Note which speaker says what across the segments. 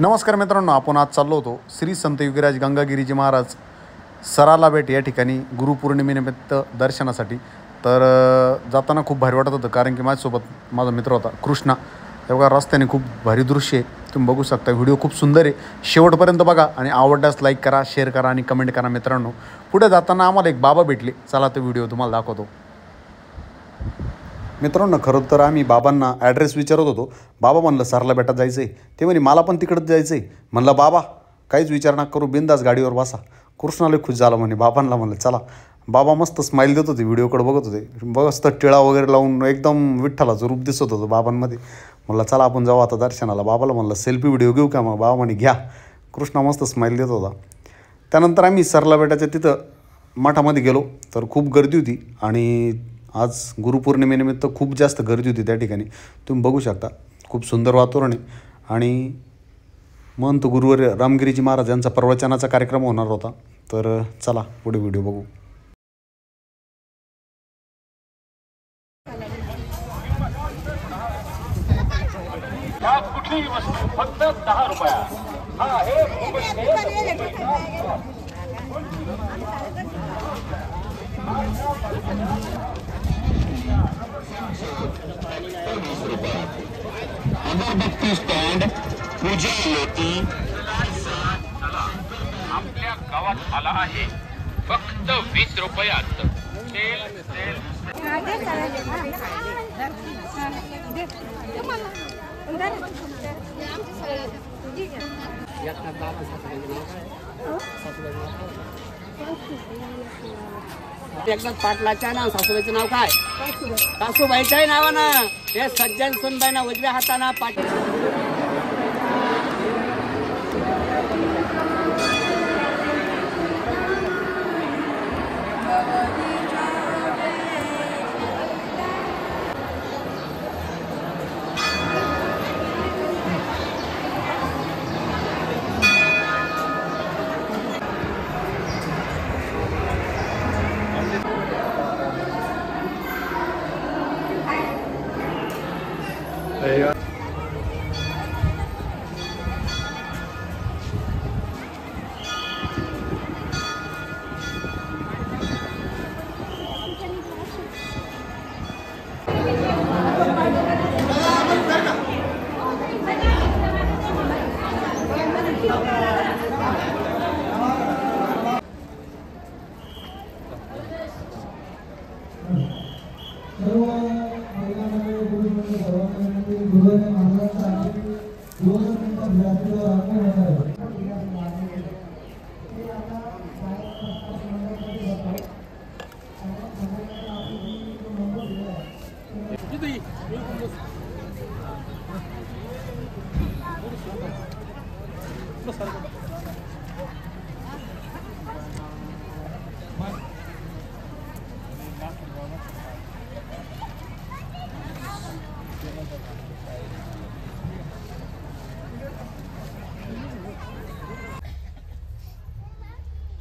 Speaker 1: नमस्कार मित्रांनो, आपण आज चाललो होतो श्री संत योगीराज गंगागिरीजी महाराज सराला भेट या ठिकाणी गुरुपौर्णिमेनिमित्त दर्शनासाठी। तर जाताना खूप भारी वाटत होतं, कारण की माझ्यासोबत माझा मित्र होता कृष्णा। तेव्हा रस्त्याने खूप भारी दृश्य आहे, तुम्ही बघू शकता। व्हिडिओ खूप सुंदर आहे, शेवटपर्यंत बघा आणि आवडल्यास लाईक करा, शेअर करा आणि कमेंट करा मित्रांनो। पुढे जाताना आम्हाला एक बाबा भेटले, चला तो व्हिडिओ तुम्हाला दाखवतो। मित्रांनो, खरं तर आम्ही बाबांना ॲड्रेस विचारत होतो। बाबा म्हणलं सरला भेटात जायचं आहे, ते म्हणे मला पण तिकडं जायचं आहे। म्हणलं बाबा काहीच विचार नका करू, बिंदास गाडीवर बसा। कृष्णाला खुश झाला, म्हणे बाबांना म्हणलं चला। बाबा मस्त स्माईल देत होते, व्हिडिओकडे बघत होते, मस्त टिळा वगैरे लावून एकदम विठ्ठलाचं रूप दिसत होतं बाबांमध्ये। म्हणलं चला आपण जाऊ आता दर्शनाला। बाबाला म्हणलं सेल्फी व्हिडिओ घेऊ का? मग बाबा म्हणे घ्या। कृष्णा मस्त स्माईल देत होता। त्यानंतर आम्ही सरला भेटाच्या तिथं मठामध्ये गेलो, तर खूप गर्दी होती आणि आज गुरुपौर्णिमेनिमित्त खूप जास्त गर्दी होती त्या ठिकाणी, तुम्ही बघू शकता। खूप सुंदर वातावरण आहे आणि महंत गुरुवर्य रामगिरीजी महाराज यांचा प्रवचनाचा कार्यक्रम होणार होता। तर चला पुढे व्हिडिओ बघू।
Speaker 2: कुठलीही वस्तू फक्त 10 रुपया। हा आहे अगरबत्ती स्टँड, पूजा लोटी आपल्या गावात आला आहे फक्त 20 रुपयात। तेल तेल
Speaker 3: एकदा पाटलाच्या ना सासूबाईचं नाव काय? सासूबाईच्या नावानं हे सज्जन सुनबाईना उजव्या हाताना पाटील।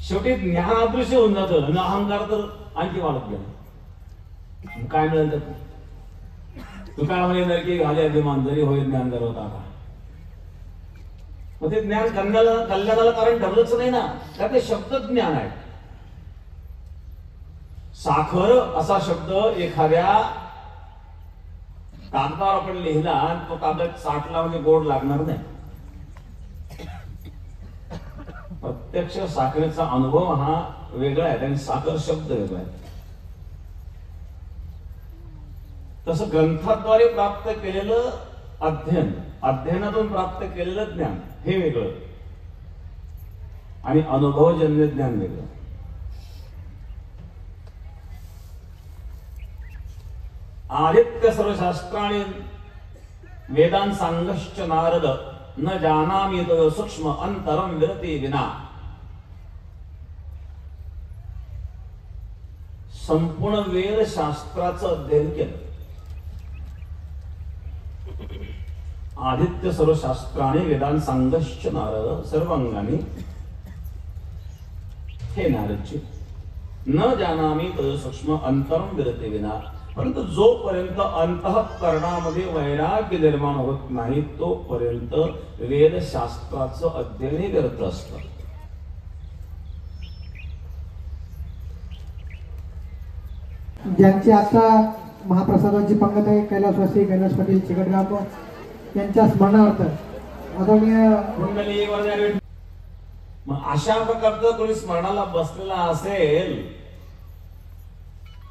Speaker 4: शेवटी ज्ञान अदृश्य होऊन जातं आणि अहंकार तर आणखी वाढत गेला। काय मिळेल तर तुकारामाने नरकी घाले अभिमान, जरी होईल ज्ञान गर्वत आता। मग ते ज्ञान कल्याणाला कारण ठरलंच नाही ना, त्यात ते शब्द ज्ञान आहे। साखर असा शब्द एखाद्या कागदावर आपण लिहिला, तो कागद चाटला म्हणजे गोड लागणार नाही। प्रत्यक्ष साखरेचा अनुभव हा वेगळा आहे आणि साखर शब्द वेगळा आहे। तसं ग्रंथाद्वारे प्राप्त केलेलं अध्ययन, अध्ययनातून प्राप्त केलेलं ज्ञान हे वेगळं आणि अनुभवजन्य ज्ञान वेगळं। आदित्य सर्वशास्त्राणि वेदांत सांगश्च नारद, न जानामि तव सूक्ष्म अंतरम विरति विना। संपूर्ण वेद शास्त्राचं अध्ययन केलं। आदित्य सर्वशास्त्राणि वेदांत सांगश्च नारद, सर्वांगाने हे नारदजी न जानामि तद सूक्ष्म अंतरम विरते विना, परंतु जोपर्यंत अंतःकरणामध्ये वैराग्य निर्माण होत नाही तोपर्यंत वेदशास्त्राचं अध्ययन व्यर्थ असतं.
Speaker 5: ज्यांची आता महाप्रसादाची पंगत आहे, कैलासवासी कैलास पाटील चिकटगाव यांच्या स्मरणार्थ आदरणीय
Speaker 4: कुंडली वगैरे. मग अशा प्रकारचं कोणी स्मरणाला बसलेला असेल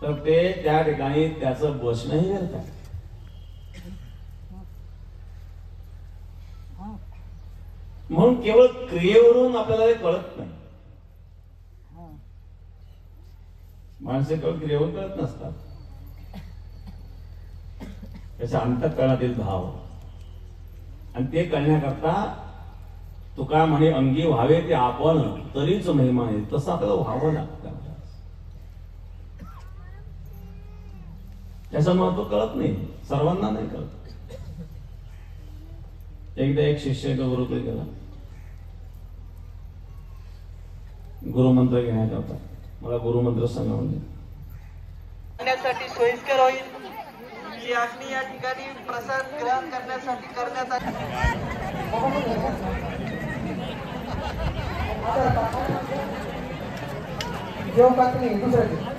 Speaker 4: तर ते त्या ठिकाणी त्याचं बसणंही व्यर्थ आहे. म्हणून केवळ क्रियेवरून आपल्याला हे कळत नाही. माणसे केवळ क्रियेवरून कळत नसतात, त्याच्या अंतःकरणातील भाव, आणि ते कळण्याकरता तुका म्हणे अंगी व्हावे ते आपण तरीच महिमा आहे, तसं आपल्याला व्हावं लागतं. त्याचं महत्व कळत नाही, सर्वांना नाही कळत. एकदा एक शिष्य गुरुकडे गेला गुरुमंत्र घेण्याकरता. मला गुरुमंत्र सांगा
Speaker 6: करण्यासाठी सोयीस्कर होईल की अग्नी या ठिकाणी प्रसाद ग्रहण करण्यासाठी करण्यात आली.
Speaker 5: जेव्हा बातमी दुसरं